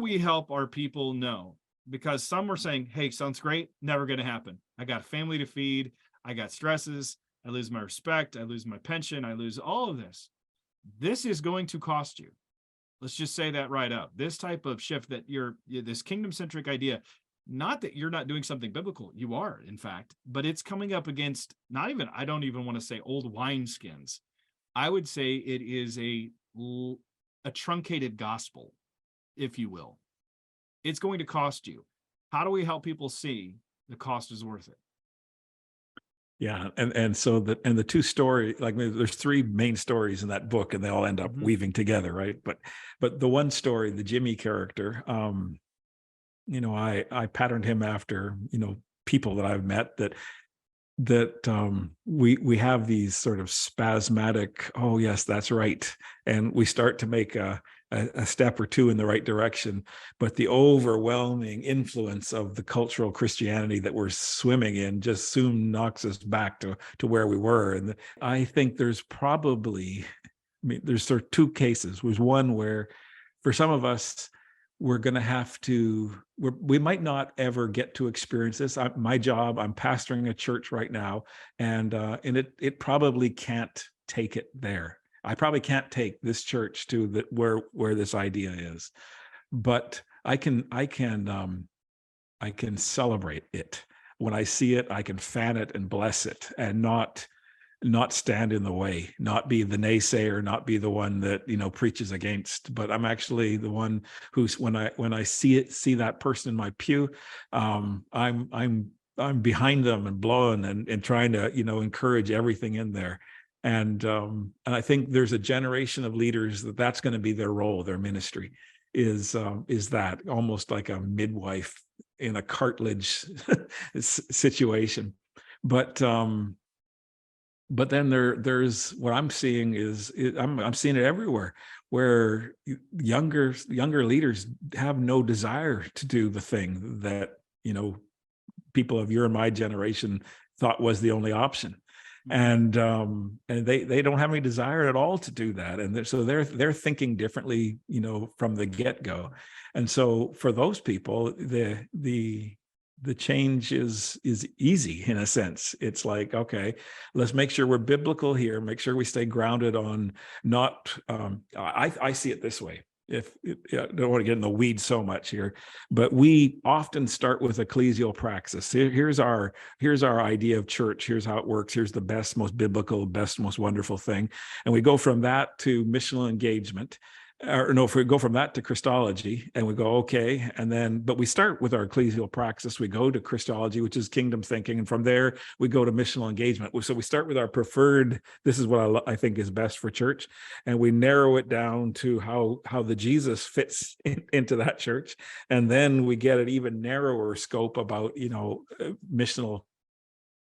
we help our people know? Because some were saying, hey, sounds great, never going to happen. I got a family to feed. I got stresses. I lose my respect. I lose my pension. I lose all of this. This is going to cost you. Let's just say that right up. This type of shift that this kingdom-centric idea, not that you're not doing something biblical. You are, in fact, but it's coming up against I don't even want to say old wineskins. I would say it is a truncated gospel, if you will. It's going to cost you. How do we help people see the cost is worth it? Yeah, and so the two story, like there's three main stories in that book, and they all end up weaving together, right? But the one story, the Jimmy character, I patterned him after people that I've met that we have these sort of spasmodic, oh yes, that's right, and we start to make a step or two in the right direction, but the overwhelming influence of the cultural Christianity that we're swimming in just soon knocks us back to where we were. And I think there's probably, there's sort of two cases. There's one where for some of us, we're going to have to, we might not ever get to experience this. My job, I'm pastoring a church right now, and it probably can't take it there. I probably can't take this church to where this idea is, but I can celebrate it when I see it. I can fan it and bless it, and not stand in the way, not be the naysayer, not be the one that preaches against. But I'm actually the one who's when I see that person in my pew, I'm behind them and blowing and trying to encourage everything in there. And I think there's a generation of leaders that's going to be their role, their ministry is that almost like a midwife in a cartilage situation. But then there's what I'm seeing I'm seeing it everywhere, where younger leaders have no desire to do the thing that people of your and my generation thought was the only option. And they don't have any desire at all to do that, and so they're thinking differently, from the get-go. And so for those people, the change is easy in a sense. It's like, okay, let's make sure we're biblical here, make sure we stay grounded on not. I see it this way. I don't want to get in the weeds so much here, but we often start with ecclesial praxis. Here's our idea of church. Here's how it works. Here's the best, most biblical, best, most wonderful thing. And we go from that to missional engagement. Or no, if we go from that to Christology, and we go, okay, but we start with our ecclesial praxis, we go to Christology, which is kingdom thinking, and from there we go to missional engagement. So we start with our preferred, this is what I think is best for church, and we narrow it down to how the Jesus fits into that church, and then we get an even narrower scope about missional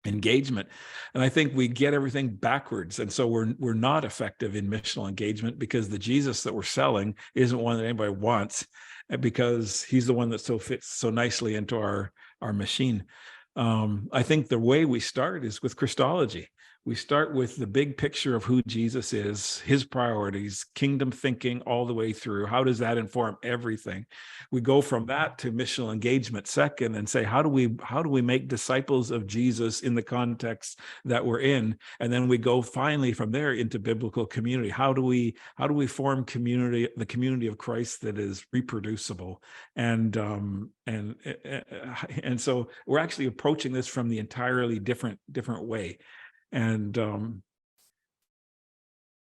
engagement. And I think we get everything backwards, and so we're not effective in missional engagement, because the Jesus that we're selling isn't one that anybody wants, because he's the one that fits so nicely into our machine. I think the way we start is with Christology. We start with the big picture of who Jesus is, his priorities, kingdom thinking all the way through. How does that inform everything? We go from that to missional engagement second, and say, how do we make disciples of Jesus in the context that we're in? And then we go finally from there into biblical community. How do we form community, the community of Christ that is reproducible? And so we're actually approaching this from the entirely different way. And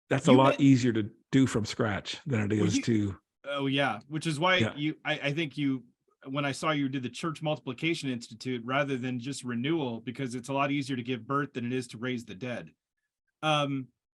that's a lot easier to do from scratch than it is to. Oh yeah, which is why I think when I saw you did the Church Multiplication Institute rather than just renewal, because it's a lot easier to give birth than it is to raise the dead.